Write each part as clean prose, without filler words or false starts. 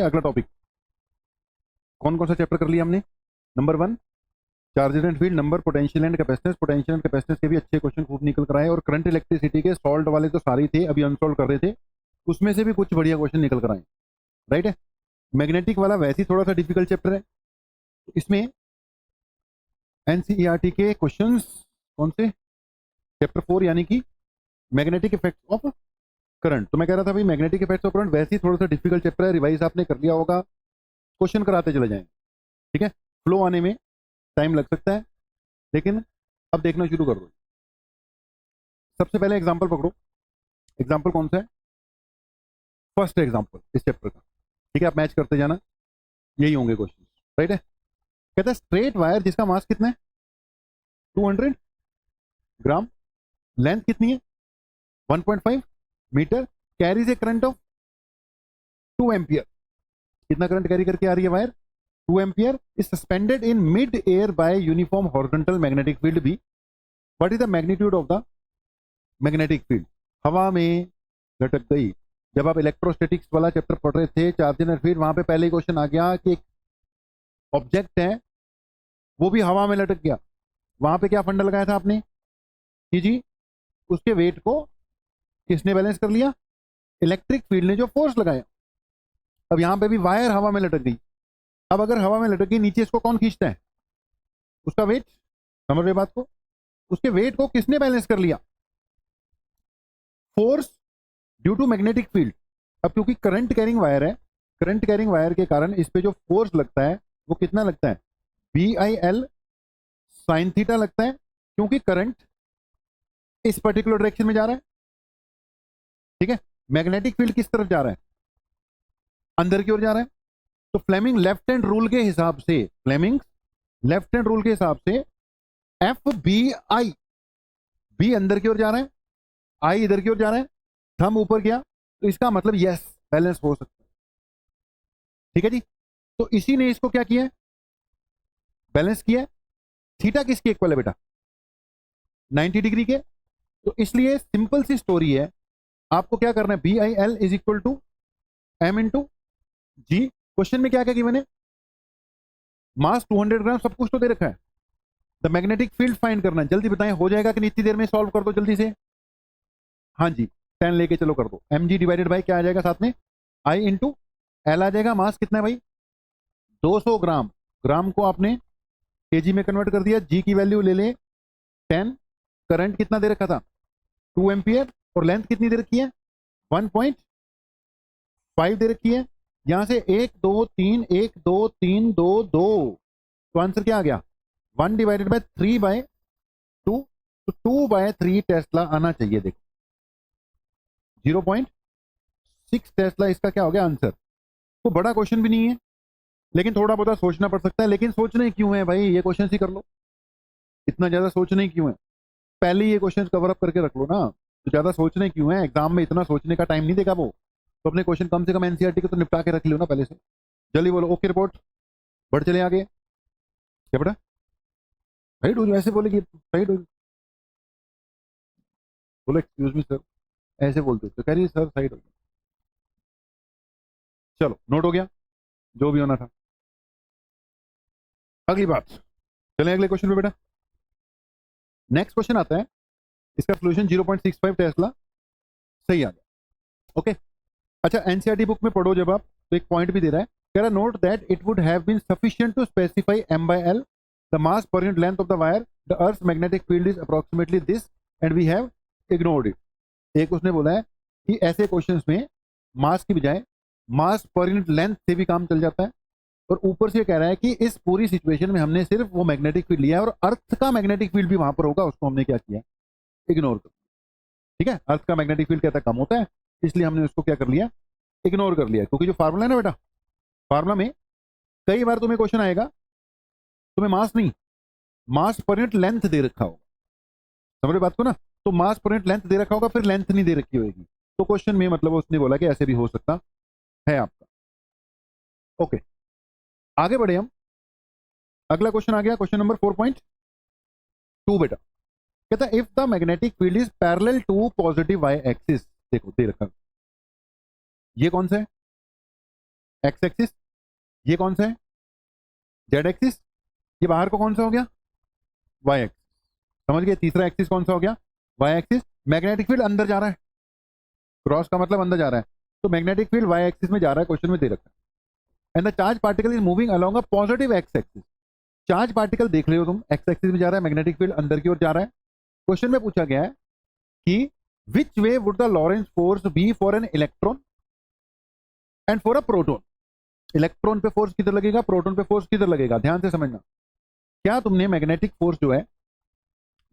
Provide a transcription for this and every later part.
अगला टॉपिक कौन कौन सा चैप्टर कर लिया हमने? Number 1 charges and field, number potential and capacitance. Potential and capacitance के भी अच्छे क्वेश्चन खूब निकल कर आए और करंट इलेक्ट्रिसिटी के सॉल्व वाले तो सारे थे, अभी अनसॉल्व कर रहे थे, उसमें से भी कुछ बढ़िया क्वेश्चन निकल कर आए। राइट है। मैग्नेटिक वाला वैसे ही थोड़ा सा डिफिकल्ट चैप्टर है, इसमें एनसीईआरटी के क्वेश्चंस कौन से? चैप्टर 4 यानी कि मैग्नेटिक इफेक्ट्स ऑफ करंट। तो मैं कह रहा था भाई मैग्नेटिक इफेक्ट्स ऑफ करंट वैसे ही थोड़ा सा डिफिकल्ट चैप्टर है, रिवाइज आपने कर लिया होगा, क्वेश्चन कराते चले जाएंगे। ठीक है, फ्लो आने में टाइम लग सकता है, लेकिन अब देखना शुरू कर दो। सबसे पहले एग्जांपल पकड़ो। एग्जांपल कौन सा है? फर्स्ट एग्जांपल इस चैप्टर का। ठीक है, आप मैच करते जाना, यही होंगे क्वेश्चन। राइट है। कहता है स्ट्रेट वायर जिसका मास कितना है 200 ग्राम, लेंथ कितनी है 1.5 metre, carries a current of 2 ampere. कितना करंट कैरी करके आ रही है wire? 2 ampere. Is suspended in mid air by uniform horizontal magnetic field B. What is the magnitude of the magnetic field? हवा में लटक गई। जब आप इलेक्ट्रोस्टैटिक्स वाला चैप्टर पढ़ रहे थे, चार्ज एंड फील्ड, वहां पे पहले क्वेश्चन आ गया कि एक ऑब्जेक्ट है वो भी हवा में लटक गया। वहां पे क्या फंडा लगाया था आपने कि जी उसके वेट को किसने बैलेंस कर लिया? इलेक्ट्रिक फील्ड ने जो फोर्स लगाया। अब यहां पे भी वायर हवा में लटक गई। अब अगर हवा में लटक गई, नीचे इसको कौन खींचता है? उसका वेट। समझ रहे बात को? उसके वेट को किसने बैलेंस कर लिया? Force due to magnetic field. अब क्योंकि करंट कैरिंग वायर है, करंट कैरिंग वायर के कारण इस पे जो फोर्स लगता है वो कितना लगता है? BIL साइन थीटा लगता है, क्योंकि करंट इस पर्टिकुलर डायरेक्शन में जा रहा है। ठीक है, मैग्नेटिक फील्ड किस तरफ जा रहा है? अंदर की ओर जा रहा है। तो फ्लेमिंग लेफ्ट हैंड रूल के हिसाब से, फ्लेमिंग लेफ्ट हैंड रूल के हिसाब से FBI, बी अंदर की ओर जा रहा है, आई इधर की ओर जा रहा है, थंब ऊपर गया, तो इसका मतलब यस बैलेंस हो सकता है। ठीक है जी। तो इसी ने इसको क्या किया? बैलेंस किया। थीटा किसकी इक्वल है बेटा? 90 डिग्री के। तो इसलिए सिंपल सी स्टोरी है, आपको क्या करना है? BIL is equal to M into g. Question में क्या क्या गिवन है? मास 200 ग्राम, सब कुछ तो दे रखा है। द मैग्नेटिक फील्ड फाइंड करना है। जल्दी बताएं, हो जाएगा कि नहीं? इतनी देर में सॉल्व कर दो जल्दी से। हाँ जी, 10 लेके चलो कर दो। mg डिवाइडेड बाई क्या आ जाएगा साथ में? I इंटू एल आ जाएगा। मास कितना है भाई? 200 ग्राम। ग्राम को आपने केजी में कन्वर्ट कर दिया। जी की वैल्यू ले ले 10। करंट कितना दे रखा था? 2 एम्पियर। और लेंथ कितनी दे रखी है? 1.5 दे रखी है। यहां से 1 2 3 1 2 3 2 2, तो आंसर क्या आ गया? 1 डिवाइडेड बाय 3 बाय 2, तो 2/3 टेस्ला आना चाहिए। देखो 0.6 टेस्ला इसका क्या हो गया आंसर। तो बड़ा क्वेश्चन भी नहीं है, लेकिन थोड़ा बहुत सोचना पड़ सकता है। लेकिन सोचना ही क्यों है भाई, ये क्वेश्चन ही कर लो। इतना ज्यादा सोचना ही क्यों है? पहले ये क्वेश्चन कवर अप करके रख लो ना, तो ज्यादा सोचना ही क्यों है? एग्जाम में इतना सोचने का टाइम नहीं देगा वो, तो अपने क्वेश्चन कम से कम एनसीईआरटी के तो निपटा के रख लियो ना पहले से। जल्दी बोलो। ओके रिपोर्ट, बढ़ चले आगे। क्या बेटा? साइड हो जाओ, ऐसे बोले कि साइड हो जाओ। बोलो एक्सक्यूज मी सर, ऐसे बोलते हो तो कह रही है सर साइड हो जाओ। चलो नोट हो गया जो भी होना था। अगली बात, चलें अगले क्वेश्चन पे बेटा। नेक्स्ट क्वेश्चन आता है, इसका सोल्यूशन 0.65 टेस्ला सही आ गया। ओके, अच्छा एनसीईआरटी बुक में पढ़ो जब आप, तो एक पॉइंट भी दे रहा है, कह रहा note that it would have been sufficient to specify M/L the mass per unit length of the wire, the earth magnetic field is approximately this and we have ignored it. एक उसने बोला है कि ऐसे क्वेश्चंस में मास की बजाय मास per unit length से भी काम चल जाता है, और ऊपर से कह रहा है कि इस पूरी सिचुएशन में हमने सिर्फ वो मैग्नेटिक फील्ड लिया है और अर्थ का मैग्नेटिक फील्ड भी वहां पर होगा, उसको हमने क्या किया? इग्नोर कर। ठीक है, अर्थ का मैग्नेटिक फील्ड कहता है कम होता है, इसलिए हमने उसको क्या कर लिया? इग्नोर कर लिया। क्योंकि जो फार्मूला है ना बेटा, फार्मूला में कई बार तुम्हें क्वेश्चन आएगा, तुम्हें मास नहीं, मास पर यूनिट लेंथ दे रखा होगा। समझ रहे बात को ना? तो मास पर यूनिट लेंथ दे रखा होगा, फिर लेंथ नहीं दे रखी होगी, तो क्वेश्चन में मतलब उसने बोला कि ऐसे भी हो सकता है आपका। ओके, आगे बढ़े हम। अगला क्वेश्चन आ गया, क्वेश्चन नंबर 4.2 बेटा। कहता है if the magnetic field is parallel to positive y axis. देखो दे रखा, ये कौन सा है? एक्स एक्सिस, ये कौन सा है जेड एक्सिस, ये बाहर को कौन सा हो गया वाई एक्सिस, समझ गए। तीसरा एक्सिस कौन सा हो गया वाई एक्सिस। मैग्नेटिक फील्ड अंदर जा रहा है, क्रॉस का मतलब अंदर जा रहा है, तो मैग्नेटिक फील्ड वाई एक्सिस में जा रहा है, क्वेश्चन में दे रखा है। And the charge particle is moving along a positive x axis, charge particle देख रहे हो तुम एक्स एक्सिस में जा रहा है, मैग्नेटिक फील्ड अंदर की ओर जा रहा है। क्वेश्चन में पूछा गया है कि which way would the Lorentz force be for an electron and for a proton. Electron पे फोर्स किधर लगेगा, प्रोटॉन पे फोर्स किधर लगेगा, ध्यान से समझना। क्या तुमने मैग्नेटिक फोर्स जो है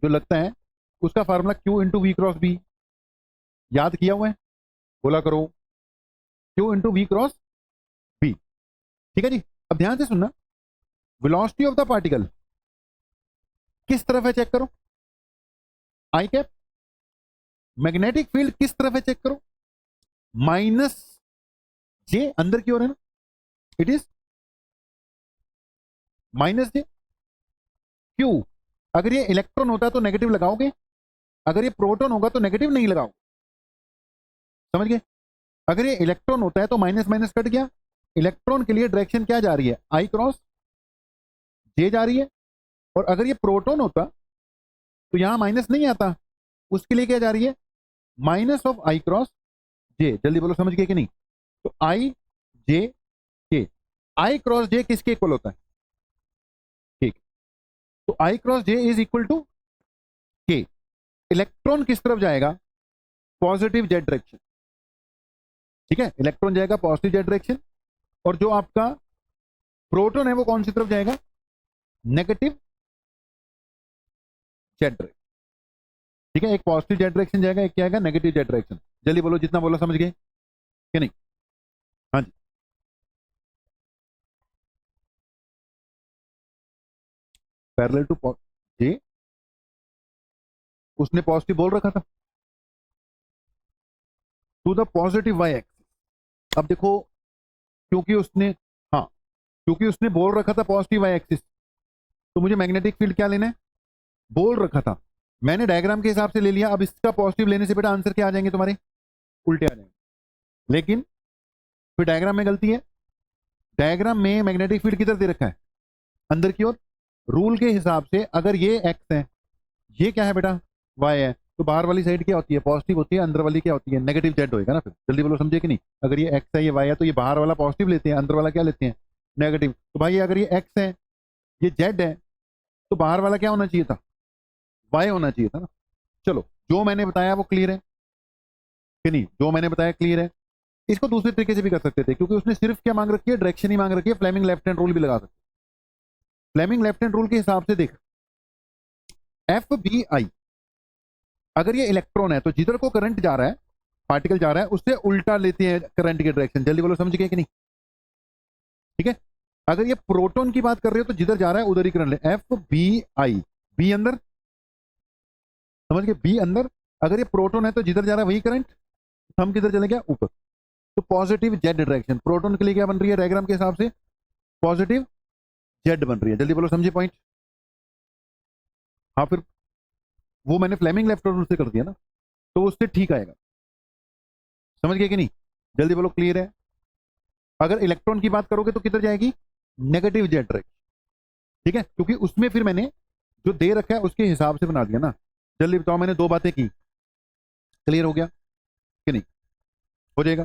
जो लगता है उसका formula Q into v cross B याद किया हुआ है, बोला करो Q into v cross B, ठीक है जी। अब ध्यान से सुनना, वेलोसिटी ऑफ द पार्टिकल किस तरफ है चेक करो, आई कैप। मैग्नेटिक फील्ड किस तरफ है चेक करो, माइनस जे, अंदर की ओर है ना, it is minus J. Q, अगर ये इलेक्ट्रॉन होता तो नेगेटिव लगाओगे, अगर ये प्रोटॉन होगा तो नेगेटिव नहीं लगाओ, समझ गए। अगर ये इलेक्ट्रॉन होता है तो माइनस माइनस कट गया, इलेक्ट्रॉन के लिए डायरेक्शन क्या जा रही है आई क्रॉस जे जा रही है, और अगर ये प्रोटॉन होता तो यहां माइनस नहीं आता, उसके लिए क्या जा रही है माइनस ऑफ आई क्रॉस जे। जल्दी बोलो समझ गए कि नहीं। तो आई जे के, आई क्रॉस जे किसके इक्वल होता है, ठीक, तो I cross J is equal to K. Electron किस तरफ जाएगा, पॉजिटिव जेड डायरेक्शन, ठीक है, इलेक्ट्रॉन जाएगा पॉजिटिव जेड डायरेक्शन, और जो आपका प्रोटॉन है वो कौन सी तरफ जाएगा, नेगेटिव जेड डायरेक्शन, ठीक है। एक पॉजिटिव जेड डायरेक्शन जाएगा, एक क्या आएगा नेगेटिव जेड डायरेक्शन। जल्दी बोलो, जितना बोला समझ गए कि नहीं। हाँ जी, पैरेलल टू जे, उसने पॉजिटिव बोल रखा था to the positive y axis. अब देखो, क्योंकि उसने, हाँ, क्योंकि उसने बोल रखा था पॉजिटिव वाई एक्सिस, तो मुझे मैग्नेटिक फील्ड क्या लेना है, बोल रखा था, मैंने डायग्राम के हिसाब से ले लिया। अब इसका पॉजिटिव लेने से बेटा आंसर क्या आ जाएंगे तुम्हारे, उल्टे आ जाएंगे। लेकिन फिर डायग्राम में गलती है, डायग्राम में मैग्नेटिक फील्ड किधर दे रखा है, अंदर की ओर। रूल के हिसाब से अगर ये एक्स है, ये क्या है बेटा वाई है, तो बाहर वाली साइड क्या होती है पॉजिटिव होती है, अंदर वाली क्या होती है नेगेटिव जेड होएगा ना। फिर जल्दी बोलो समझे कि नहीं। अगर ये एक्स है ये वाई है, तो ये बाहर वाला पॉजिटिव लेते हैं, अंदर वाला क्या लेते हैं नेगेटिव। तो भाई अगर ये एक्स है ये जेड है, तो बाहर वाला क्या होना चाहिए था, वाई होना चाहिए था ना। चलो, जो मैंने बताया वो क्लियर है कि नहीं, जो मैंने बताया क्लियर है। इसको दूसरे तरीके से भी कर सकते थे, क्योंकि उसने सिर्फ क्या मांग रखी है, डायरेक्शन ही मांग रखी है, फ्लेमिंग लेफ्ट हैंड रूल भी लगा सकते। फ्लेमिंग लेफ्ट हैंड रूल के हिसाब से देख, एफ बी आई, अगर ये इलेक्ट्रॉन है तो जिधर को करंट जा रहा है, पार्टिकल जा रहा है, उससे उल्टा लेते हैं करंट की डायरेक्शन। जल्दी बोलो समझ गए कि नहीं, ठीक है। अगर ये प्रोटॉन की बात कर रहे हो तो जिधर जा रहा है उधर ही करंट ले, एफ बी आई, बी अंदर, समझ गए, बी अंदर। अगर ये प्रोटॉन है तो जिधर जा रहा है वही करंट, हम किधर चले गया ऊपर, तो पॉजिटिव जेड डायरेक्शन। प्रोटॉन के लिए क्या बन रही है डायग्राम के हिसाब से, पॉजिटिव जेड बन रही है। जल्दी बोलो समझे पॉइंट। हाँ, फिर वो मैंने फ्लेमिंग लेफ्ट रूल से कर दिया ना, तो उससे ठीक आएगा, समझ गए कि नहीं। जल्दी बोलो क्लियर है। अगर इलेक्ट्रॉन की बात करोगे तो किधर जाएगी, नेगेटिव जेड डायरेक्शन, ठीक है, क्योंकि उसमें फिर मैंने जो दे रखा है उसके हिसाब से बना दिया ना। जल्दी बताओ, मैंने दो बातें की, क्लियर हो गया कि नहीं, हो जाएगा,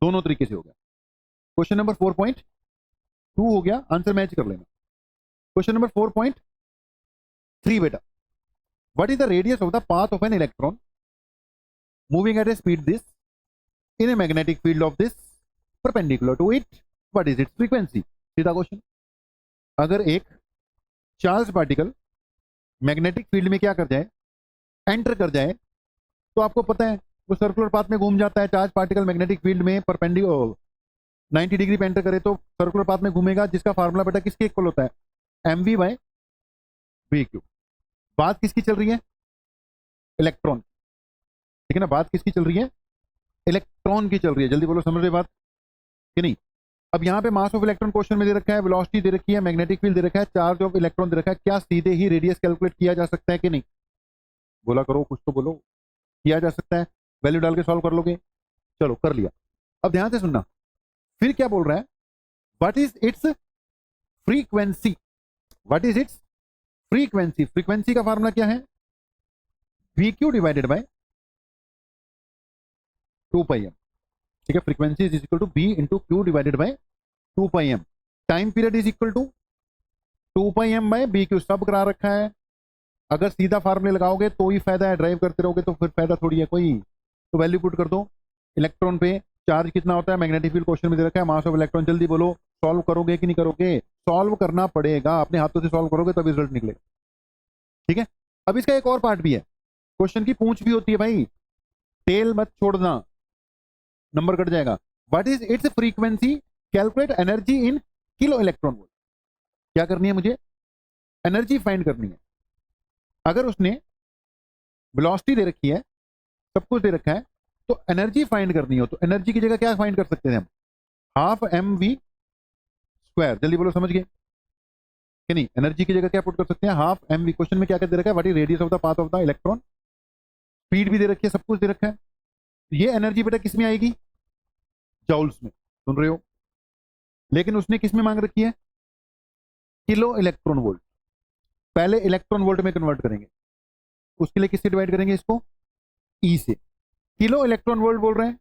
दोनों तरीके से हो गया। क्वेश्चन नंबर 4.2 हो गया, आंसर मैच कर लेना। क्वेश्चन नंबर 4.3 बेटा, what is the radius of the path of an electron moving at a speed this in a magnetic field of this perpendicular to it, what is its frequency. सीधा question. अगर एक charge particle magnetic field में क्या कर जाए, enter कर जाए, तो आपको पता है वो सर्कुलर पाथ में घूम जाता है। चार्ज पार्टिकल मैग्नेटिक फील्ड में परपेंडिकुलर 90 डिग्री पे एंटर करे तो सर्कुलर पाथ में घूमेगा, जिसका फार्मूला बेटा किसके इक्वल होता है, m v by v q. बात किसकी चल रही है, इलेक्ट्रॉन, ठीक है ना, बात किसकी चल रही है, इलेक्ट्रॉन की चल रही है। जल्दी बोलो समझ रहे बात कि नहीं। अब यहाँ पे मास ऑफ इलेक्ट्रॉन क्वेश्चन में दे रखा है, वेलोसिटी दे रखी है, मैग्नेटिक फील्ड दे रखा है, चार्ज ऑफ इलेक्ट्रॉन दे रखा है, क्या सीधे ही रेडियस कैलकुलेट किया जा सकता है कि नहीं, बोला करो, कुछ तो बोलो। किया जा सकता है, वैल्यू डाल के सॉल्व कर लोगे, चलो कर लिया। अब ध्यान से सुनना, फिर क्या बोल रहा है, what is its frequency, what is its frequency, frequency का फार्मूला क्या है, v q divided by 2 pi m, ठीक है, frequency is equal to B into q divided by 2 pi m, time period is equal to 2 pi m by B q, सब करा रखा है। अगर सीधा फार्मूले लगाओगे तो ही फायदा है, ड्राइव करते रहोगे तो फिर फायदा थोड़ी है कोई। तो वैल्यू पुट कर दो, इलेक्ट्रॉन पे चार्ज कितना होता है, मैग्नेटिक फील्ड क्वेश्चन में दे रखा है, मास ऑफ इलेक्ट्रॉन, जल्दी बोलो, सॉल्व करोगे कि नहीं करोगे, सॉल्व करना पड़ेगा, अपने हाथों से सॉल्व करोगे तभी रिजल्ट निकलेगा, ठीक है। अब इसका एक और पार्ट भी है, क्वेश्चन की पूंछ भी होती है भाई, टेल मत छोड़ना, नंबर कट जाएगा। What is its frequency, calculate energy in kilo electron volt, क्या करनी है मुझे, एनर्जी फाइंड करनी है। अगर उसने वेलोसिटी दे रखी है, सब कुछ दे रखा है, तो एनर्जी फाइंड करनी हो तो एनर्जी की जगह क्या फाइंड कर सकते हैं हम, हाफ एम वी स्क्वायर, जल्दी बोलो समझ गए कि नहीं, एनर्जी की जगह क्या पुट कर सकते हैं, हाफ एम वी, क्वेश्चन में क्या क्या दे रखा है, what is radius of the path of the electron, speed भी दे रखी है, सब कुछ दे रखा है। ये एनर्जी बेटा किस में आएगी, जॉउल्स में, सुन रहे हो, लेकिन उसने किस में मांग रखी है, किलो इलेक्ट्रॉन वोल्ट, पहले इलेक्ट्रॉन वोल्ट में कन्वर्ट करेंगे, उसके लिए किससे डिवाइड करेंगे इसको, ई से, किलो इलेक्ट्रॉन वोल्ट बोल रहे हैं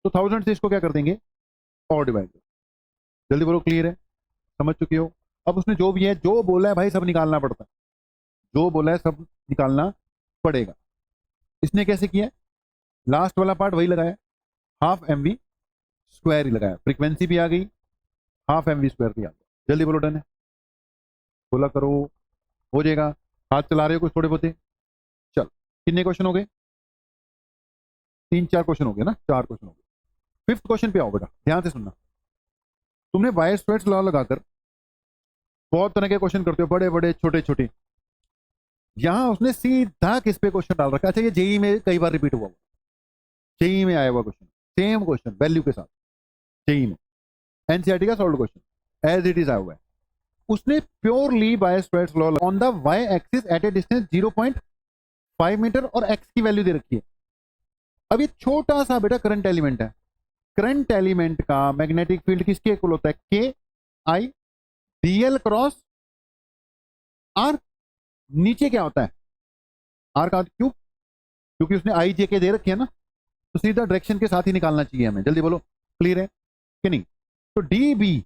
तो 1000 से इसको क्या कर देंगे और डिवाइड, जल्दी बोलो, क्लियर है, समझ चुके हो। अब उसने जो भी है, जो बोला है भाई सब निकालना पड़ता है, जो बोला है सब निकालना पड़ेगा। इसने कैसे किया, लास्ट वाला पार्ट वही लगाया, हाफ एम वी स्क्वायर ही लगाया, फ्रीक्वेंसी भी आ गई, हाफ एम वी स्क्वायर भी आ गया, जल्दी बोलो डन है, बोला करो, हो जाएगा, हाथ चला रहे हो कुछ थोड़े बहुते, चल कितने क्वेश्चन हो गए, 3-4 क्वेश्चन हो गए ना, 4 क्वेश्चन हो गए। 5th क्वेश्चन पे आओ बेटा, ध्यान से सुनना, तुमने वायरस्ट्रैस लॉ लगाकर बहुत तरह के क्वेश्चन करते हो, बड़े बड़े छोटे छोटे, यहां उसने सीधा किस पे क्वेश्चन डाल रखा है, अच्छा ये जेई में कई बार रिपीट हुआ, जेई में आया हुआ क्वेश्चन, सेम क्वेश्चन वैल्यू के साथ, जेई में एनसीईआरटी का solve question as it is आया हुआ है, उसने प्योरली वायरस्ट्रैस लॉ on the Y axis at a distance 0.5 metre और एक्स की वैल्यू दे रखी है। अब ये छोटा सा बेटा करंट एलिमेंट है, करंट एलिमेंट का मैग्नेटिक फील्ड किसके इक्वल होता है, K I D L cross R, नीचे क्या होता है, आर का क्यूब, क्योंकि उसने आई जे के दे रखी है ना, तो सीधा डायरेक्शन के साथ ही निकालना चाहिए हमें, जल्दी बोलो, क्लियर है कि नहीं। तो डी बी,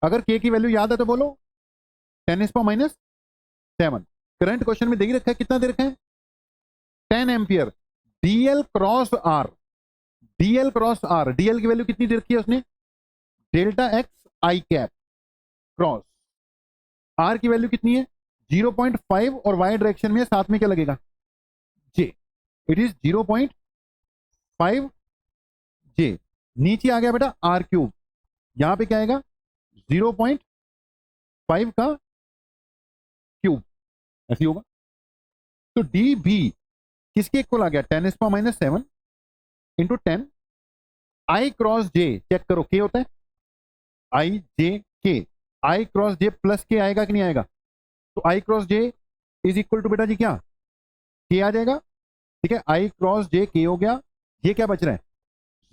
अगर के की वैल्यू याद है तो बोलो 10⁻⁷, करंट क्वेश्चन में दे ही रखा है, कितना दे रखा है 10 ampere, dl cross r, dl cross r, dl की वैल्यू कितनी दे रखी है उसने, delta x i cap cross, r की वैल्यू कितनी है 0.5 और वाई डायरेक्शन में साथ में क्या लगेगा जे, इट इज 0.5 जे, नीचे आ गया बेटा आर क्यूब, यहां पे क्या आएगा 0.5 का क्यूब, ऐसी होगा। तो डी बी किसके इक्वल आ गया 10⁻⁷ इंटू 10 आई क्रॉस जे, चेक करो के होता है आई जे के, आई क्रॉस जे प्लस के आएगा कि नहीं आएगा, तो I cross J is equal to बेटा जी क्या के आ जाएगा, ठीक है, आई क्रॉस जे के हो गया, ये क्या बच रहा है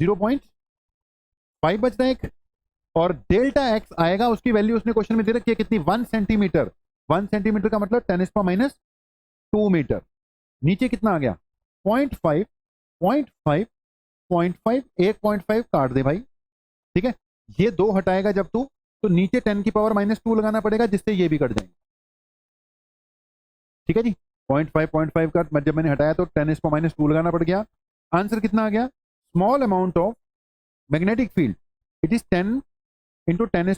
0.5 बच रहा है एक, और डेल्टा एक्स आएगा, उसकी वैल्यू उसने क्वेश्चन में दे रखी है कितनी 1 सेंटीमीटर, 1 सेंटीमीटर का मतलब 10⁻² मीटर, नीचे कितना आ गया 0.5, 0.5, 0.5, 1.5 काट दे भाई, ठीक है, ये दो हटाएगा जब तू, तो नीचे 10⁻² लगाना पड़ेगा, जिससे ये भी कट जाएंगे, ठीक है जी, 0.5, 0.5 का जब मैंने हटाया तो 10⁻² लगाना पड़ गया, आंसर कितना आ गया, small amount of magnetic field it is 10 into 10⁻⁷,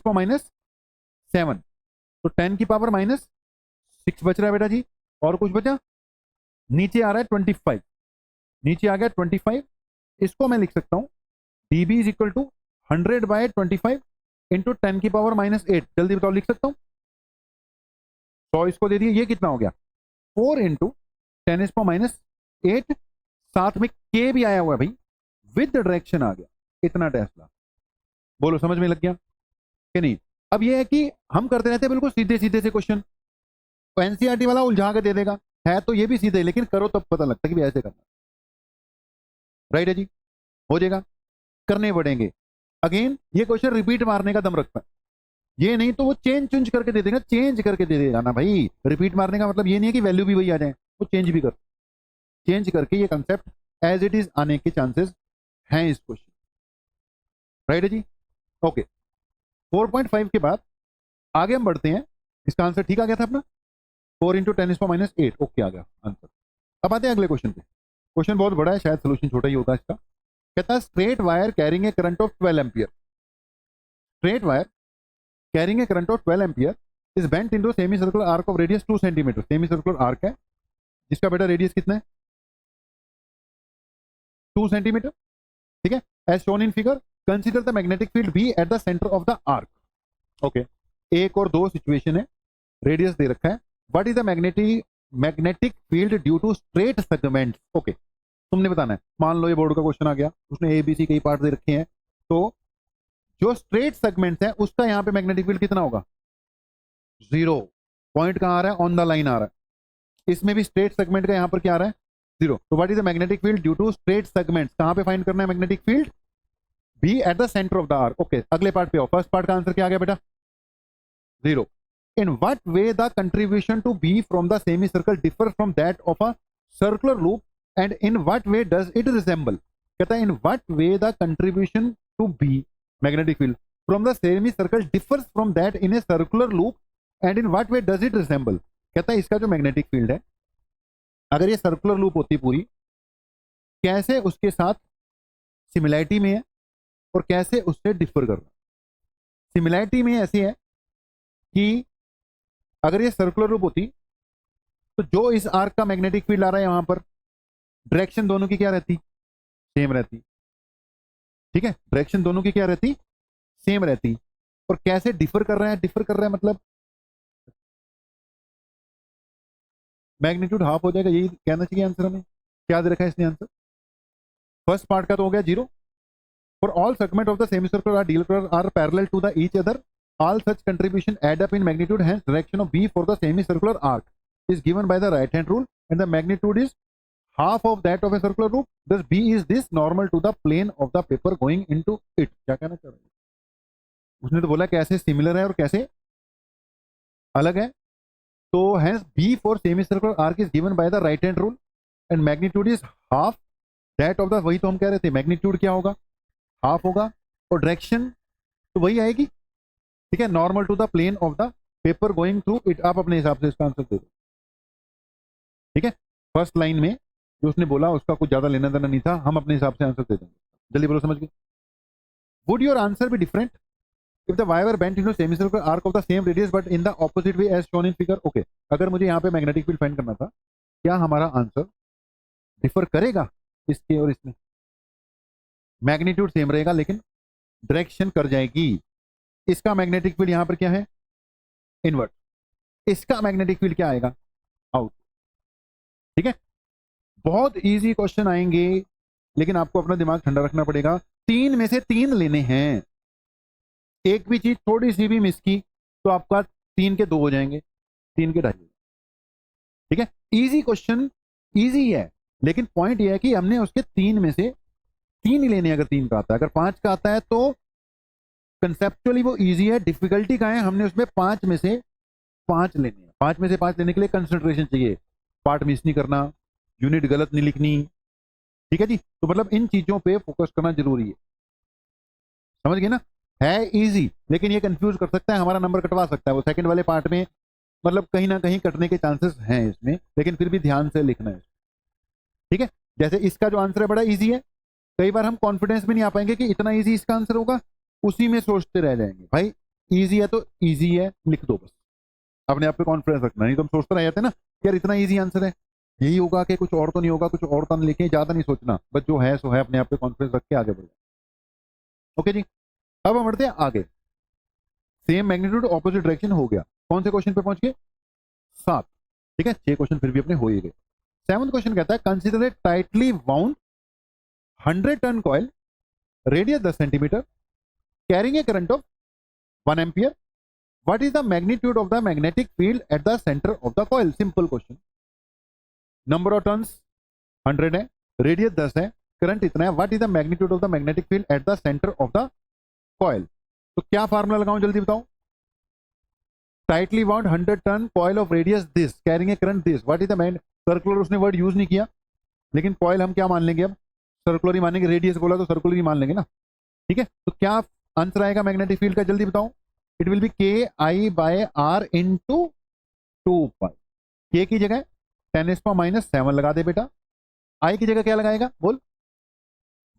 तो 10⁻⁻6 बच रहा है बेटा जी, और कुछ बचा, नीचे आ रहा है 25, नीचे आ गया 25, इसको मैं लिख सकता हूं dB is equal to 100/25 into 10⁻⁸, जल्दी बताओ लिख सकता हूं, 100 इसको दे दिए, ये कितना हो गया 4 इंटू 10⁻⁸, साथ में के भी आया हुआ है भाई, विद डायरेक्शन आ गया, इतना टेस्ला, बोलो समझ में लग गया कि नहीं। अब ये है कि हम करते रहते हैं बिल्कुल सीधे सीधे से क्वेश्चन, तो एनसीईआरटी वाला उलझा के दे देगा, है तो ये भी सीधे, लेकिन करो तब पता लगता है कि ऐसे करना, राइट है जी, हो जाएगा, करने पड़ेंगे। अगेन ये क्वेश्चन रिपीट मारने का दम रखता है, ये नहीं तो वो चेंज करके दे देगा, चेंज करके दे देगा ना भाई। रिपीट मारने का मतलब ये नहीं है कि वैल्यू भी वही आ जाए, वो चेंज भी कर, चेंज करके ये कंसेप्ट एज इट इज आने के चांसेस हैं इस क्वेश्चन। राइट है जी, ओके। 4.5 के बाद आगे हम बढ़ते हैं। इसका आंसर ठीक आ गया था अपना, 4 × 10⁻⁸ ओके आ गया आंसर। अब आते हैं अगले क्वेश्चन पे। क्वेश्चन बहुत बड़ा है, शायद सोल्यूशन छोटा ही होगा इसका। कहता है straight wire carrying a current of 12 ampere, straight wire carrying a current of 12 ampere is bent into semi circular arc of radius 2 centimetre. Semi circular arc है जिसका बेटा रेडियस कितना है, 2 सेंटीमीटर। ठीक है, as shown in figure consider the magnetic field B at the centre of the arc. Okay, एक और दो सिचुएशन है, रेडियस दे रखा है। What is the magnetic field due to straight segment. Okay, तुमने बताना है। मान लो ये बोर्ड का क्वेश्चन आ गया, उसने ABC कई पार्ट दे रखे हैं, तो जो स्ट्रेट सेगमेंट्स है उसका यहाँ पे मैग्नेटिक फील्ड कितना होगा, 0। पॉइंट कहाँ आ रहा है, ऑन द लाइन आ रहा है। इसमें भी स्ट्रेट सेगमेंट का यहाँ पर क्या आ रहा है, 0। तो what is the magnetic field due to straight segments, कहाँ पे फाइंड करना है magnetic field, B at the centre of the arc. Okay, अगले पार्ट पे आओ। फर्स्ट पार्ट का आंसर क्या आ गया बेटा, 0। In what way the contribution to B from the semi circle differ from that of a circular loop and in what way does it resemble. कहता है in what way the contribution to B magnetic field from the semi circle differs from that in a circular loop and in what way does it resemble. कहता है इसका जो magnetic field है, अगर ये circular loop होती पूरी, कैसे उसके साथ सिमिलैरिटी में है और कैसे उससे डिफर कर रहा है। सिमिलैरिटी में ऐसे है कि अगर ये सर्कुलर लूप होती तो जो इस आर्क का मैग्नेटिक फील्ड आ रहा है यहां पर, डायरेक्शन दोनों की क्या रहती, सेम रहती। ठीक है, डायरेक्शन दोनों की क्या रहती, सेम रहती। और कैसे डिफर कर रहा है, डिफर कर रहा है मतलब मैग्नीट्यूड हाफ हो जाएगा, यही कहना चाहिए आंसर हमें। क्या दे रखा है इसने आंसर, फर्स्ट पार्ट का तो हो गया 0। For all segment of the semi circular are parallel to the each other, all such contribution add up in magnitude, hence direction of B for the semicircular arc is given by the right hand rule and the magnitude is half of that of a circular loop. Thus B is this normal to the plane of the paper going into it. क्या कहना चाह रहे हैं, उसने तो बोला कैसे similar है और कैसे अलग है। तो hence B for semicircular arc is given by the right hand rule and magnitude is half that of the, वही तो हम कह रहे थे, मैग्नीट्यूड क्या होगा, हाफ होगा, और डायरेक्शन तो वही आएगी। ठीक है, normal to the plane of the paper going through it. आप अपने हिसाब से इसका आंसर दे दो। ठीक है, फर्स्ट लाइन में जो उसने बोला उसका कुछ ज्यादा लेना देना नहीं था, हम अपने हिसाब से आंसर दे देंगे। जल्दी बोलो, समझ गए। Would your answer be different if the wire bent into semi circular arc of the same radius but in the opposite way as shown in figure. Okay, अगर मुझे यहाँ पे मैग्नेटिक फील्ड फाइंड करना था, क्या हमारा आंसर डिफर करेगा इसके और इसमें, मैग्नीट्यूड सेम रहेगा लेकिन डायरेक्शन कर जाएगी। इसका मैग्नेटिक फील्ड यहां पर क्या है, इनवर्ट। इसका मैग्नेटिक फील्ड क्या आएगा, आउट। ठीक है, बहुत इजी क्वेश्चन आएंगे लेकिन आपको अपना दिमाग ठंडा रखना पड़ेगा। 3 में से 3 लेने हैं, एक भी चीज थोड़ी सी भी मिस की तो आपका 3 के 2 हो जाएंगे, 3 के 2.5। ठीक है, इजी क्वेश्चन, इजी है, लेकिन पॉइंट यह है कि हमने उसके 3 में से 3 ही लेने हैं। अगर 3 का आता है, अगर 5 का आता है तो कंसेप्चुअली वो इजी है। डिफिकल्टी का है, हमने उसमें 5 में से 5 लेने हैं। 5 में से 5 लेने के लिए कंसंट्रेशन चाहिए, पार्ट मिस नहीं करना, यूनिट गलत नहीं लिखनी। ठीक है जी, तो मतलब इन चीजों पे फोकस करना जरूरी है, समझ गए ना। है इजी लेकिन ये कंफ्यूज कर सकता है, हमारा नंबर कटवा सकता है वो सेकंड वाले पार्ट में, मतलब कहीं ना कहीं कटने के चांसेस हैं इसमें, लेकिन फिर भी ध्यान से लिखना है। ठीक है, जैसे इसका जो आंसर है बड़ा इजी है, कई बार हम कॉन्फिडेंस में नहीं आ पाएंगे कि इतना इजी इसका आंसर होगा, उसी में सोचते रह जाएंगे। भाई इजी है तो इजी है लिख दो बस, अपने आप पे कॉन्फिडेंस रखना, नहीं तो हम सोचते रह जाते हैं ना यार इतना इजी आंसर है, यही होगा कि कुछ और तो नहीं होगा, कुछ और तो नहीं लिखे, ज्यादा नहीं सोचना, बस जो है सो है, अपने आप पे कॉन्फिडेंस रख के आगे बढ़ो। ओके जी, अब हम बढ़ते हैं आगे। सेम मैग्नीट्यूड ऑपोजिट डायरेक्शन हो गया, कौन से क्वेश्चन पे पहुंच गए, 7। ठीक है, 6 क्वेश्चन फिर भी अपने हो ही गए। 7वां क्वेश्चन कहता है consider a tightly wound 100 turn coil, radius 10 centimetre, carrying a current of 1 ampere. What is the magnitude of the magnetic field at the center of the coil? Simple question. Number of turns 100 है, radius 10 है, current इतना है. What is the magnitude of the magnetic field at the center of the coil. तो क्या formula लगाऊं जल्दी बताओ। Tightly bound 100 turn coil of radius this carrying a current this, what is the magnet. Circular उसने word use नहीं किया, लेकिन coil हम क्या मान लेंगे, अब सर्कुलर ही मानेंगे, रेडियस बोला तो सर्कुलर ही मान लेंगे ना। ठीक है, तो क्या आंसर आएगा मैग्नेटिक फील्ड का, जल्दी बताओ। इट विल बी के आई बाय आर इंटू 2 पाई। के की जगह 10⁻⁻7 लगा दे बेटा, आई की जगह क्या लगाएगा बोल,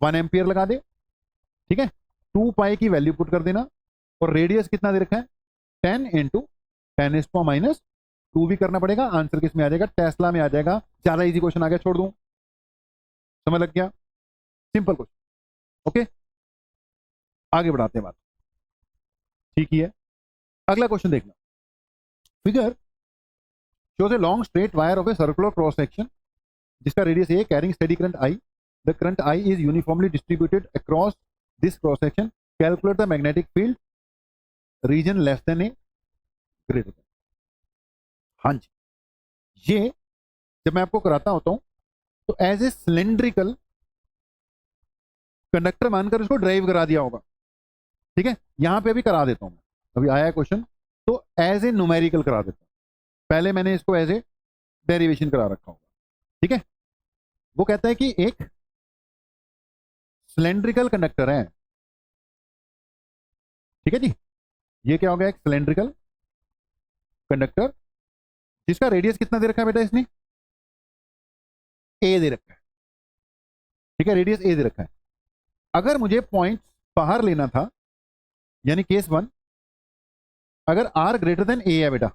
1 एम्पियर लगा दे। ठीक है, 2 पाई की वैल्यू पुट कर देना, और रेडियस कितना दे रखा है 10 इंटू 10⁻², भी करना पड़ेगा। आंसर किस में आ जाएगा, टेस्ला में आ जाएगा। ज्यादा इजी क्वेश्चन आ गया, छोड़ दूं, समझ लग गया, सिंपल क्वेश्चन। ओके, आगे बढ़ाते हैं बात, ठीक ही है। अगला क्वेश्चन देखना, figure shows a long straight wire of a circular cross section जिसका radius A carrying steady current I, the current I is uniformly distributed across this cross section, calculate the magnetic field region less than A greater than. हाँ जी, ये जब मैं आपको कराता होता हूं तो एज ए सिलेंड्रिकल कंडक्टर मानकर इसको ड्राइव करा दिया होगा। ठीक है, यहां पे अभी करा देता हूं मैं, अभी आया क्वेश्चन तो एज ए न्यूमेरिकल करा देता हूं, पहले मैंने इसको एज ए डेरिवेशन करा रखा होगा। ठीक है, वो कहता है कि एक सिलेंड्रिकल कंडक्टर है। ठीक है जी, ये क्या हो गया, एक सिलेंड्रिकल कंडक्टर जिसका रेडियस कितना दे रखा है बेटा, इसने ए दे रखा है। ठीक है, रेडियस ए दे रखा है। अगर मुझे पॉइंट बाहर लेना था, यानी केस 1, अगर आर ग्रेटर देन ए है बेटा,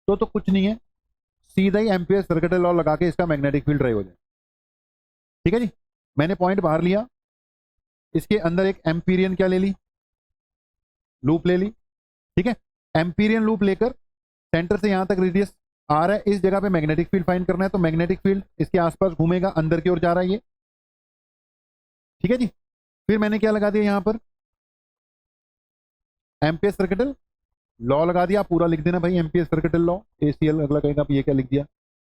तो कुछ नहीं है, सीधा ही एम्पियर सर्किट लॉ लगा के इसका मैग्नेटिक फील्ड ड्राइव हो जाए। ठीक है जी, मैंने पॉइंट बाहर लिया, इसके अंदर एक एम्पीरियन क्या ले ली, लूप ले ली। ठीक है, एम्पीरियन लूप लेकर सेंटर से यहां तक रेडियस आर है, इस जगह पे मैग्नेटिक फील्ड फाइंड करना है, तो मैग्नेटिक फील्ड इसके आसपास घूमेगा, अंदर की ओर जा रहा है ये। ठीक है जी, फिर मैंने क्या लगा दिया यहां पर, एम्पियर सर्किटल लॉ लगा दिया, पूरा लिख देना भाई, एम्पियर सर्किटल लॉ, एसीएल, अगला कहेगा ये क्या लिख दिया,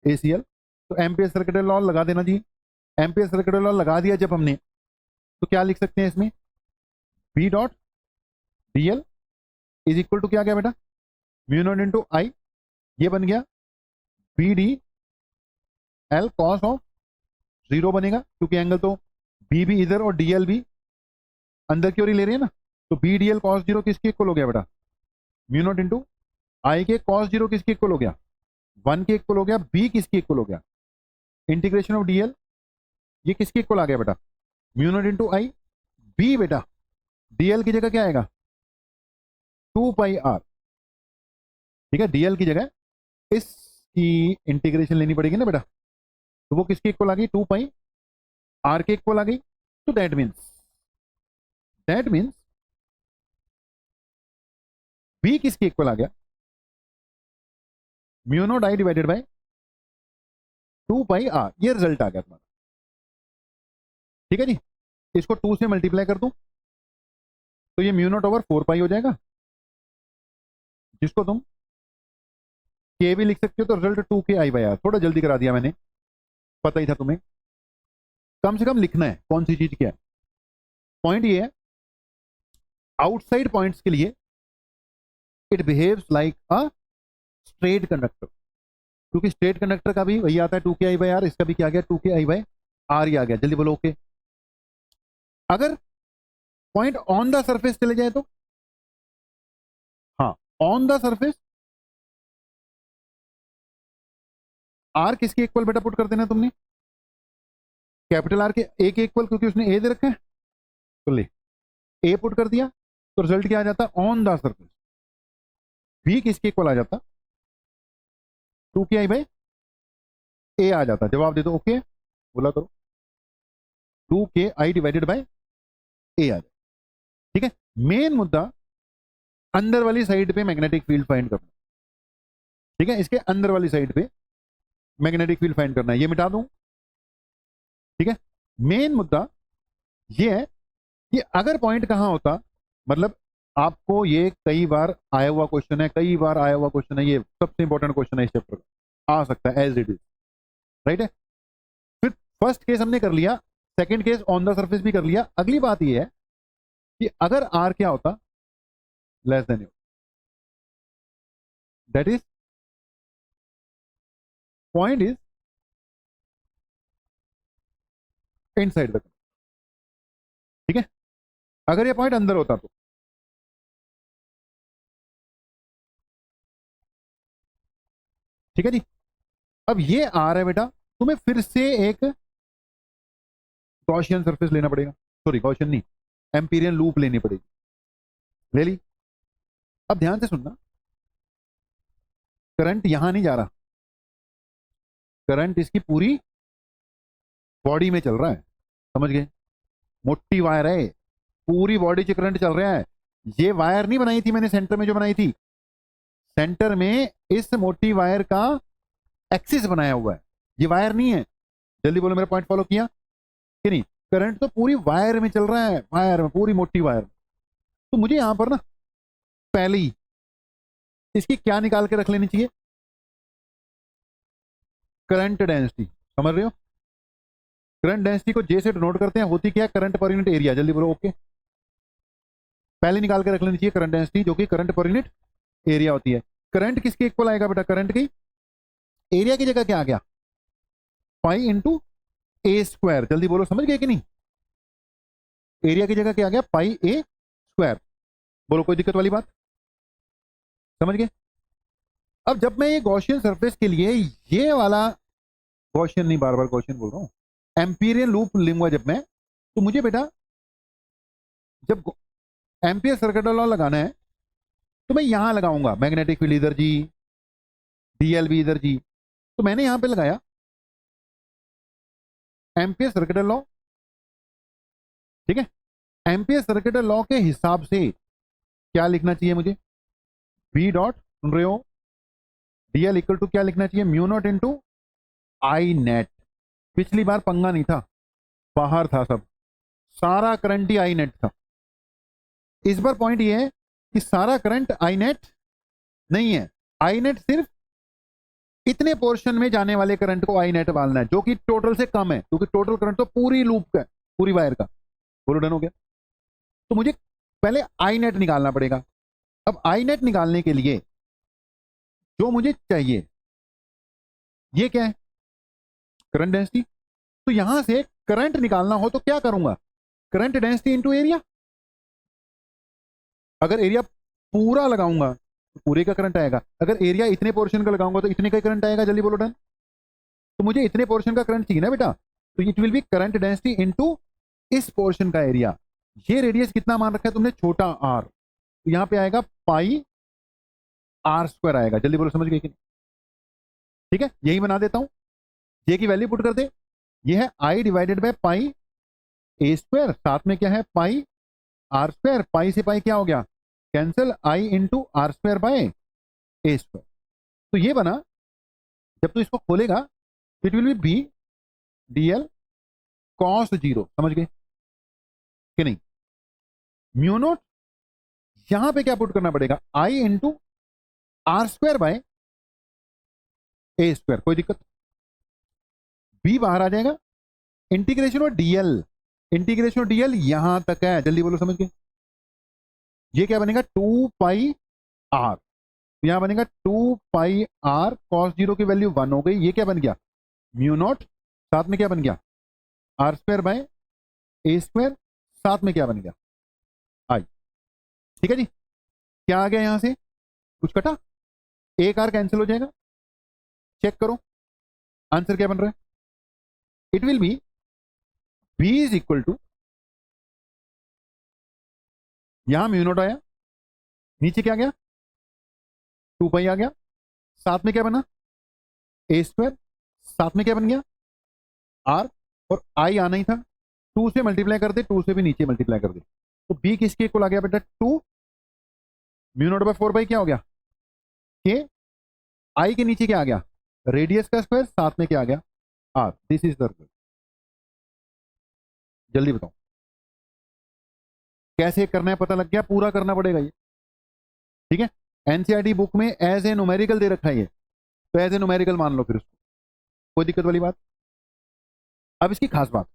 एसीएल, तो एम्पियर सर्किटल लॉ लगा देना जी। एम्पियर सर्किटल लॉ लगा दिया जब हमने, तो क्या लिख सकते हैं इसमें, B dot d l is equal to क्या गया बेटा, म्यू नॉट इंटू आई, ये बन गया B d l cos of 0 बनेगा, क्योंकि एंगल तो बी भी इधर और डी एल भी अंदर की ओर ही ले रहे हैं ना, तो बी डी एल कॉस 0 किसके इक्वल हो गया बेटा, म्यू नॉट इंटू आई के कॉस 0 किसके इक्वल हो गया, 1 के इक्वल हो गया, बी किसके इक्वल हो गया, इंटीग्रेशन ऑफ डीएल, ये किसके इक्वल आ गया बेटा, म्यू नॉट इंटू आई, बी बेटा डीएल की जगह क्या आएगा 2 पाई आर। ठीक है, डीएल की जगह इसकी इंटीग्रेशन लेनी पड़ेगी ना बेटा, तो वो किसके इक्वल आ गई, 2 पाई आर के इक्वल आ गई। तो दैट मीन्स बी किसके इक्वल आ गया, mu naught I divided by 2 pi R, ये रिजल्ट आ गया तुम्हारा। ठीक है जी, इसको 2 से मल्टीप्लाई कर दूं तो ये म्यू नॉट ओवर 4 पाई हो जाएगा, जिसको तुम के भी लिख सकते हो, तो रिजल्ट 2 के आई बाय आर। थोड़ा जल्दी करा दिया मैंने, पता ही था तुम्हें, कम से कम लिखना है कौन सी चीज क्या है। पॉइंट ये है, आउटसाइड पॉइंट्स के लिए it behaves like a straight conductor, क्योंकि स्ट्रेट कंडक्टर का भी वही आता है 2 के आई बाय आर, इसका भी क्या आ गया 2 के आई बाय आर ही आ गया। जल्दी बोलो ओके। अगर पॉइंट ऑन द सरफेस चले जाए तो, हाँ ऑन द सरफेस आर किसके इक्वल बेटा पुट कर देना तुमने, कैपिटल आर के, ए के इक्वल, क्योंकि उसने ए दे रखा है, तो ले ए पुट कर दिया, तो रिजल्ट क्या आ जाता, ऑन द सरफेस। बी किसके इक्वल आ जाता, 2 के आई बाय ए आ जाता। जवाब दे दो ओके, बोला करो 2 के आई डिवाइडेड बाय ए आ जाए। ठीक है, मेन मुद्दा अंदर वाली साइड पे मैग्नेटिक फील्ड फाइंड करना। ठीक है, इसके अंदर वाली साइड पे मैग्नेटिक फील्ड फाइंड करना है, ये मिटा दूं। ठीक है, मेन मुद्दा ये है कि अगर पॉइंट कहां होता, मतलब आपको ये कई बार आया हुआ क्वेश्चन है, कई बार आया हुआ क्वेश्चन है, ये सबसे इंपॉर्टेंट क्वेश्चन है इस चैप्टर का, आ सकता है एज इट इज, राइट है। फिर फर्स्ट केस हमने कर लिया, second case on the surface भी कर लिया। अगली बात ये है कि अगर आर क्या होता, less than, that is point is inside the, ठीक है, अगर ये पॉइंट अंदर होता तो, ठीक है जी। अब ये आर है बेटा, तुम्हें फिर से एक गॉसियन सरफेस लेना पड़ेगा, सॉरी गॉसियन नहीं, एम्पीरियन लूप लेनी पड़ेगी, ले ली। अब ध्यान से सुनना, करंट यहां नहीं जा रहा, करंट इसकी पूरी बॉडी में चल रहा है, समझ गए, मोटी वायर है, पूरी बॉडी से करंट चल रहा है। ये वायर नहीं बनाई थी मैंने सेंटर में, जो बनाई थी सेंटर में, इस मोटी वायर का एक्सिस बनाया हुआ है, ये वायर नहीं है। जल्दी बोलो, मेरा पॉइंट फॉलो किया कि नहीं? करंट तो पूरी वायर में चल रहा है, वायर में, पूरी मोटी वायर। तो मुझे यहां पर ना पहले ही इसकी क्या निकाल के रख लेनी चाहिए, करंट डेंसिटी, समझ रहे हो? करंट डेंसिटी को जे से डिनोट करते हैं, होती क्या है, करंट पर यूनिट एरिया। जल्दी बोलो, ओके। पहले निकाल के रख लेनी चाहिए करंट डेंसिटी, जो कि करंट पर यूनिट एरिया होती है। करंट किसके इक्वल आएगा बेटा, करंट की एरिया की जगह क्या आ गया, पाई इंटू ए स्क्वायर। जल्दी बोलो, समझ गए कि नहीं? एरिया की जगह क्या आ गया, पाई ए स्क्वायर। बोलो, कोई दिक्कत वाली बात, समझ गए? अब जब मैं ये गॉसियन सरफेस के लिए ये वाला, गॉसियन नहीं, बार बार गॉसियन बोल रहा हूं, एम्पीरियन लूप लूंगा जब मैं, तो मुझे बेटा जब एम्पियर सर्किट लॉ लगाना है तो मैं यहां लगाऊंगा, मैग्नेटिक फील्ड इधर जी, डीएल भी इधर जी। तो मैंने यहां पे लगाया एम्पियर सर्किट लॉ, ठीक है। एम्पियर सर्किट लॉ के हिसाब से क्या लिखना चाहिए मुझे, बी डॉट, सुन रहे हो, डीएल इक्वल टू क्या लिखना चाहिए, म्यू नॉट इंटू आई नेट। पिछली बार पंगा नहीं था, बाहर था सब, सारा करंट ही आई नेट था। इस बार पॉइंट ये है कि सारा करंट आई नेट नहीं है, आई नेट सिर्फ इतने पोर्शन में जाने वाले करंट को आई नेट मानना है, जो कि टोटल से कम है, क्योंकि टोटल करंट तो पूरी लूप का है, पूरी वायर का। बोलो, डन हो गया? तो मुझे पहले आई नेट निकालना पड़ेगा। अब आई नेट निकालने के लिए जो मुझे चाहिए, ये क्या है, करंट डेंसिटी। तो यहां से करंट निकालना हो तो क्या करूंगा, करंट डेंसिटी इंटू एरिया। अगर एरिया पूरा लगाऊंगा तो पूरे का करंट आएगा, अगर एरिया इतने पोर्शन का लगाऊंगा तो इतने का करंट आएगा। जल्दी बोलो, डन। तो मुझे इतने पोर्शन का करंट चाहिए ना बेटा, तो it will B current density into इस पोर्शन का एरिया। ये रेडियस कितना मान रखा है तुमने, छोटा आर, तो यहां पे आएगा पाई आर स्क्वायर आएगा। जल्दी बोलो, समझ गए कि नहीं? ठीक है, यही बना देता हूं, जे की वैल्यू पुट कर दे। ये है I divided by pi A square, साथ में क्या है, पाई आर स्क्वायर। पाई से पाई क्या हो गया, cancel, I into R square by A square. तो ये बना, जब तो इसको खोलेगा it will be B dl cos zero, समझ गए कि नहीं? म्यू नोट, यहां पे क्या पुट करना पड़ेगा, I into R square by A square. कोई दिक्कत, बी बाहर आ जाएगा, इंटीग्रेशन और डीएल, इंटीग्रेशन और डीएल यहां तक है। जल्दी बोलो, समझ गए? ये क्या बनेगा, टू पाई आर, यहां बनेगा two pi R, cos zero की वैल्यू 1 हो गई। ये क्या बन गया, म्यू नॉट, साथ में क्या बन गया, R square by A square, साथ में क्या बन गया, आई। ठीक है जी, क्या आ गया यहां से, कुछ कटा, एक आर कैंसिल हो जाएगा। चेक करो आंसर क्या बन रहा है, it will be B is equal to, यहां म्यू नॉट आया, नीचे क्या गया, टू पाई आ गया, साथ में क्या बना, ए स्क्वायर, साथ में क्या बन गया, आर, और आई आना ही था, टू से मल्टीप्लाई कर दे, टू से भी नीचे मल्टीप्लाई कर दे। तो बी किसके इक्वल आ गया बेटा, two mu naught by 4 by क्या हो गया, के, आई के नीचे क्या आ गया, रेडियस का स्क्वायर, साथ में क्या आ गया, R. This is the result. जल्दी बताओ कैसे करना है, पता लग गया, पूरा करना पड़ेगा ये, ठीक है। एनसीईआरटी बुक में एज ए न्यूमेरिकल दे रखा है ये, तो एज ए न्यूमेरिकल मान लो फिर उसको, कोई दिक्कत वाली बात। अब इसकी खास बात,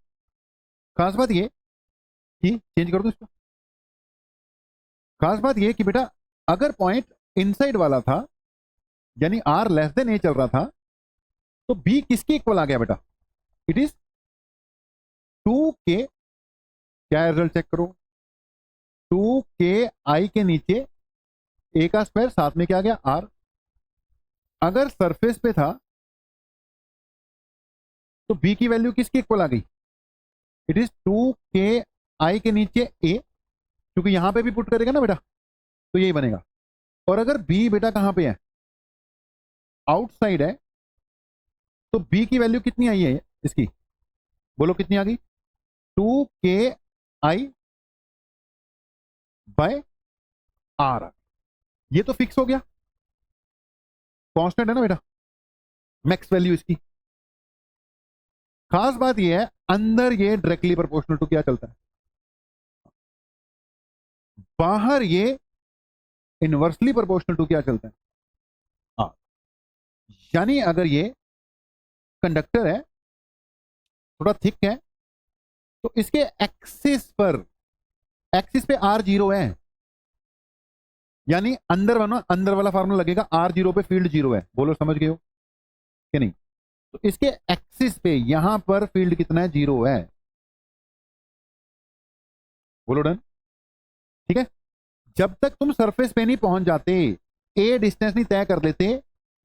खास बात ये कि चेंज कर दो इसको, खास बात यह कि बेटा अगर पॉइंट इनसाइड वाला था यानी आर लेस देन ए चल रहा था तो बी किसके इक्वल आ गया बेटा? इट इज 2k, क्या रिजल्ट चेक करो, 2k आई के नीचे ए का स्क्वायर साथ में क्या आ गया आर। अगर सरफेस पे था तो बी की वैल्यू किसकी इक्वल आ गई? इट इज 2k आई के नीचे ए, क्योंकि यहां पे भी पुट करेगा ना बेटा तो यही बनेगा। और अगर बी बेटा कहां पे है? आउटसाइड है, तो बी की वैल्यू कितनी आई है इसकी? बोलो कितनी आ गई? 2k I bye are. ये तो फिक्स हो गया, कांस्टेंट है ना बेटा, मैक्स वैल्यू इसकी। खास बात यह है अंदर ये डायरेक्टली प्रोपोर्शनल टू क्या चलता है, बाहर ये इनवर्सली प्रोपोर्शनल टू क्या चलता है आर। यानी अगर ये कंडक्टर है थोड़ा थिक है तो इसके एक्सिस पे आर जीरो है, यानी अंदर वाला फार्मूला लगेगा आर जीरो पे फील्ड जीरो है। बोलो समझ गए हो कि नहीं? तो इसके एक्सिस पे यहां पर फील्ड कितना है? जीरो है। बोलो डन। ठीक है, जब तक तुम सरफेस पे नहीं पहुंच जाते, ए डिस्टेंस नहीं तय कर लेते,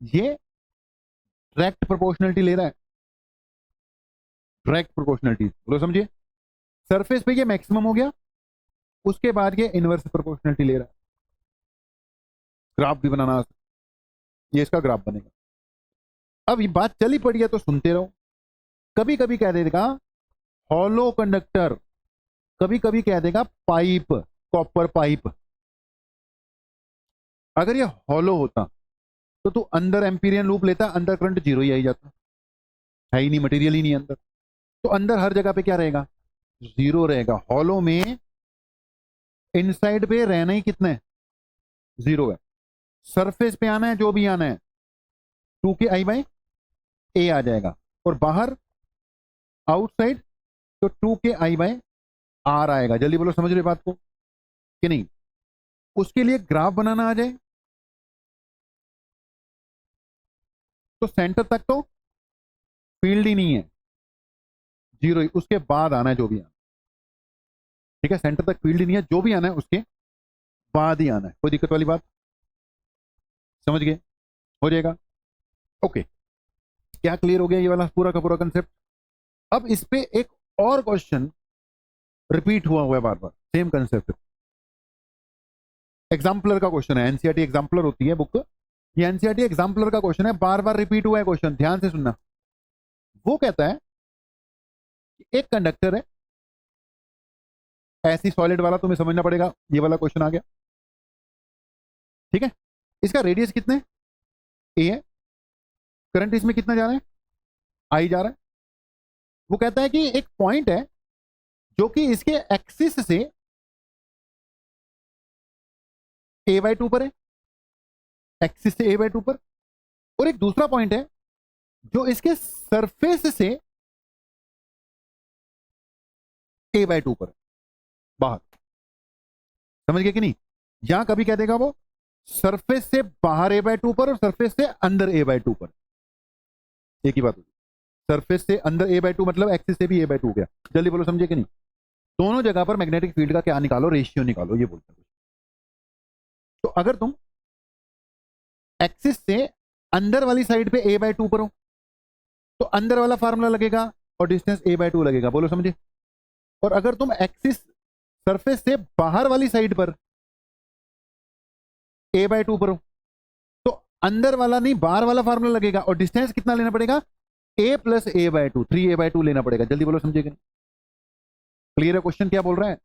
ये डायरेक्ट प्रोपोर्शनलिटी ले रहा है, डायरेक्ट प्रोपोर्शनलिटी। बोलो समझिए, सरफेस पे ये मैक्सिमम हो गया, उसके बाद ये इनवर्स प्रोपोर्शनलिटी ले रहा है। ग्राफ भी बनाना, ये इसका ग्राफ बनेगा। अब ये बात चली पड़ी है तो सुनते रहो। कभी कभी कह देगा हॉलो कंडक्टर, कभी कभी कह देगा पाइप, कॉपर पाइप। अगर ये हॉलो होता तो तू अंदर एम्पीरियन लूप लेता, अंदर करंट जीरो ही आ जाता, है ही नहीं, मटेरियल ही नहीं अंदर। तो अंदर हर जगह पे क्या रहेगा? जीरो रहेगा। हॉलो में इनसाइड पे रहना ही कितना है? जीरो है। सरफेस पे आना है जो भी आना है 2k आई बाई ए आ जाएगा, और बाहर आउटसाइड तो 2k आई बाय आर आएगा। जल्दी बोलो, समझ रहे बात को कि नहीं? उसके लिए ग्राफ बनाना आ जाए तो सेंटर तक तो फील्ड ही नहीं है, जीरो ही, उसके बाद आना है जो भी आना। ठीक है, सेंटर तक फील्ड ही नहीं है, जो भी आना है उसके बाद ही आना है। कोई दिक्कत वाली बात? समझ गए? हो जाएगा। ओके, क्या क्लियर हो गया ये वाला पूरा का पूरा कंसेप्ट? अब इस पे एक और क्वेश्चन रिपीट हुआ है बार बार, सेम कंसेप्ट। एग्जाम्पलर का क्वेश्चन है, एनसीईआरटी एग्जाम्पलर होती है बुक, ये एनसीईआरटी एग्जाम्पलर का क्वेश्चन है, बार बार रिपीट हुआ है क्वेश्चन, ध्यान से सुनना। वो कहता है कि एक कंडक्टर है, ऐसी सॉलिड वाला, तुम्हें समझना पड़ेगा, ये वाला क्वेश्चन आ गया। ठीक है, इसका रेडियस कितना है? ए है। करंट इसमें कितना जा रहा है? आई जा रहा है। वो कहता है कि एक पॉइंट है जो कि इसके एक्सिस से ए बाई टू पर है, एक्सिस से ए बाई टू पर, और एक दूसरा पॉइंट है जो इसके सरफेस से ए बाई टू पर, बाहर। समझ गए कि नहीं? यहां कभी कह देगा वो सरफेस से बाहर ए बाई टू पर और सरफेस से अंदर ए बाई टू पर, एक ही बात होगी। सरफेस से अंदर ए बाई टू मतलब एक्सिस से भी ए बाई टू हो गया। जल्दी बोलो, समझे कि नहीं? दोनों जगह पर मैग्नेटिक फील्ड का क्या निकालो? रेशियो निकालो, ये बोलते हैं। तो अगर तुम एक्सिस से अंदर वाली साइड पे ए बाई टू पर हो तो अंदर वाला फार्मूला लगेगा और डिस्टेंस ए बाई टू लगेगा। बोलो समझे? और अगर तुम एक्सिस सरफेस से बाहर वाली साइड पर ए बाई टू पर हो तो अंदर वाला नहीं, बाहर वाला फार्मूला लगेगा, और डिस्टेंस कितना लेना पड़ेगा? A plus A by two, 3a/2 लेना पड़ेगा। जल्दी बोलो, समझेगा? क्लियर है क्वेश्चन क्या बोल रहा है?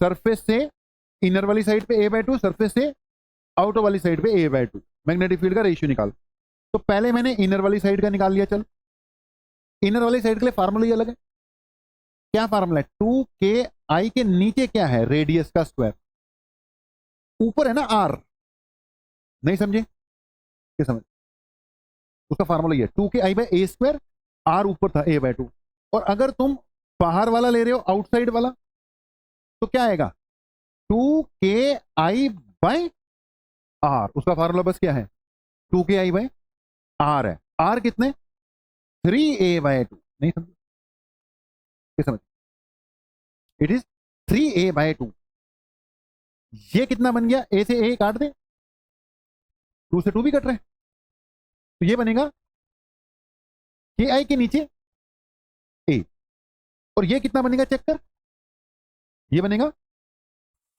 सरफेस से इनर वाली साइड पे ए बाई टू, सरफेस से आउटर वाली साइड पे ए बाई टू, मैग्नेटिक फील्ड का रेशियो निकाल। तो पहले मैंने इनर वाली साइड का निकाल लिया। चल, इनर वाली साइड के लिए फार्मूला ही अलग है। क्या फार्मूला है? 2k आई के नीचे क्या है? रेडियस का स्क्वायर, ऊपर है ना आर। नहीं समझे? क्या समझ? उसका फार्मूला ये है 2k I by A square, R ऊपर था ए बाय टू। और अगर तुम बाहर वाला ले रहे हो, आउटसाइड वाला, तो क्या आएगा? 2KI/R, उसका फार्मूला बस क्या है, 2KI/R है। R कितने, 3A/2, नहीं समझ, समझ, इट इज 3A/2। ये कितना बन गया, A से A काट दे, 2 से 2 भी कट रहे हैं, तो ये बनेगा KI के नीचे A, और ये कितना बनेगा चेक कर, ये बनेगा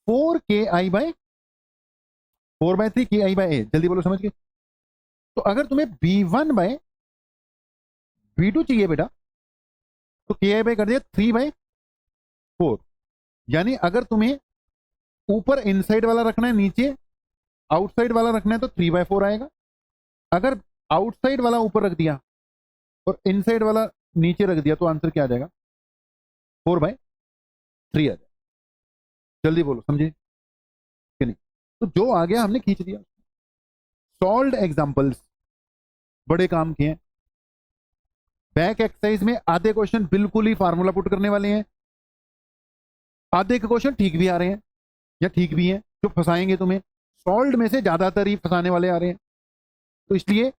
4KI/4/3 KI/A। जल्दी बोलो, समझ गए। तो अगर तुम्हें B1/B2 चाहिए बेटा, तो KI कर दिया 3/4। यानी अगर तुम्हें ऊपर इनसाइड वाला रखना है, नीचे आउटसाइड वाला रखना है, तो 3/4 आएगा। अगर आउटसाइड वाला ऊपर रख दिया और इनसाइड वाला नीचे रख दिया, तो आंसर क्या आ जाएगा, 4/3 आ जाएगा। जल्दी बोलो, समझे कि नहीं। तो जो आ गया हमने खींच दिया। सॉल्व्ड एग्जांपल्स बड़े काम किए हैं। बैक एक्सरसाइज में आधे क्वेश्चन बिल्कुल ही फार्मूला पुट करने वाले हैं, आधे के क्वेश्चन ठीक भी आ रहे हैं या ठीक भी हैं जो फंसाएंगे तुम्हें। सॉल्व्ड में से ज्यादातर ही फंसाने वाले आ रहे हैं। तो इसलिए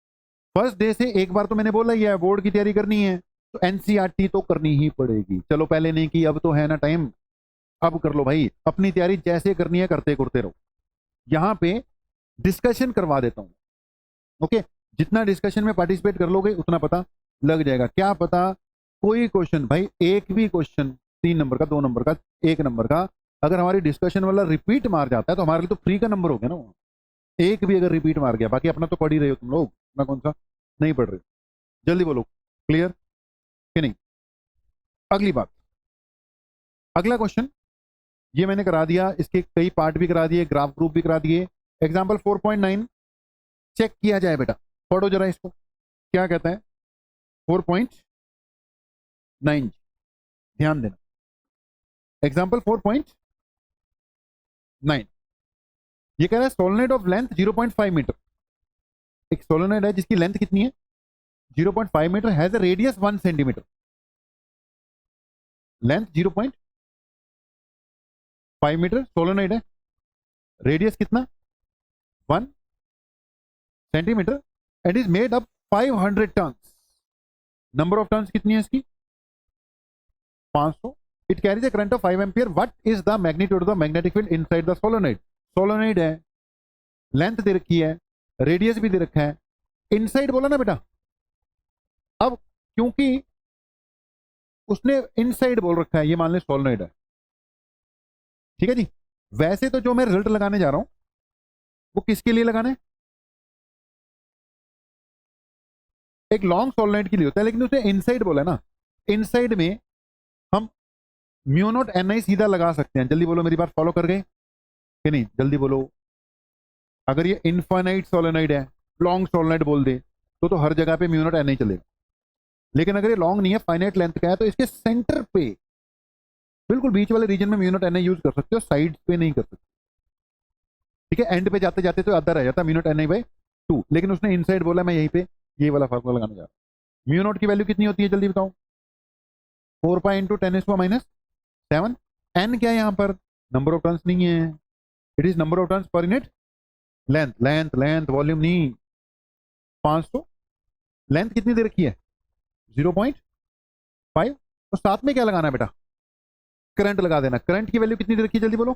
फर्स्ट डे से एक बार तो मैंने बोला ही है, बोर्ड की तैयारी करनी है तो एनसीईआरटी तो करनी ही पड़ेगी। चलो पहले नहीं की, अब तो है ना टाइम, अब कर लो भाई। अपनी तैयारी जैसे करनी है करते करते रहो। यहां पे डिस्कशन करवा देता हूं, ओके। जितना डिस्कशन में पार्टिसिपेट कर लोगे उतना पता लग जाएगा। क्या पता कोई क्वेश्चन, भाई एक भी क्वेश्चन 3 नंबर का, 2 नंबर का, 1 नंबर का, अगर हमारी डिस्कशन वाला रिपीट मार जाता है तो हमारे लिए तो फ्री का नंबर हो गया ना। एक भी अगर रिपीट मार गया, बाकी अपना तो पढ़ ही रहे हो तुम लोग, ना कौन सा नहीं पढ़ रहे। जल्दी बोलो, क्लियर कि नहीं। अगली बात, अगला क्वेश्चन ये मैंने करा दिया, इसके कई पार्ट भी करा दिए, ग्राफ ग्रुप भी करा दिए। एग्जाम्पल 4.9 चेक किया जाए बेटा, पढ़ो जरा इसको, क्या कहता है 4.9, ध्यान देना। एग्जाम्पल 4.9 ये कह रहा है सोलेनोइड ऑफ लेंथ 0.5 मीटर। एक सोलेनोइड है जिसकी लेंथ कितनी है, 0.5 metre, has a radius 1 centimetre. Length 0.5 metre solenoid है, रेडियस कितना 1 centimetre, and is made up 500 turn. Number of turns कितनी है इसकी, 500। It carries a current of 5 ampere. What is the magnitude of the magnetic field inside the solenoid. Solenoid है, length दे रखी है, radius भी दे रखा है, इनसाइड बोला ना बेटा। अब क्योंकि उसने इनसाइड बोल रखा है, ये मान ले सोलेनोइड है, ठीक है जी। वैसे तो जो मैं रिजल्ट लगाने जा रहा हूं वो किसके लिए लगाना है, एक लॉन्ग सोलेनोइड के लिए होता है, लेकिन उसने इनसाइड बोला ना। इनसाइड में हम म्यू नॉट एन आई सीधा लगा सकते हैं। जल्दी बोलो, मेरी बात फॉलो कर गए कि नहीं, जल्दी बोलो। अगर ये इनफाइनाइट सोलेनोइड है, लॉन्ग सोलेनोइड बोल दे तो हर जगह पे म्यू नॉट एन आई चलेगा। लेकिन अगर ये लॉन्ग नहीं है, फाइनाइट लेंथ का है, तो इसके सेंटर पे बिल्कुल बीच वाले रीजन में mu not an I use कर सकते हो, साइड पे नहीं कर सकते, ठीक है। एंड पे जाते जाते तो आधा रह जाता mu not an I by 2, लेकिन उसने इनसाइड बोला, मैं यहीं पे ये वाला फार्मूला लगाने जा रहा हूं। म्यू नॉट की वैल्यू कितनी होती है जल्दी बताओ, 4 पाई इंटू 10⁻⁷। एन क्या है यहाँ पर, नंबर ऑफ टर्न्स नहीं है, it is number of turns per unit length. Length length volume नहीं, 500। लेंथ कितनी दे रखी है 0.5, और साथ में क्या लगाना है बेटा, करंट लगा देना। करंट की वैल्यू कितनी दे रखी है जल्दी बोलो,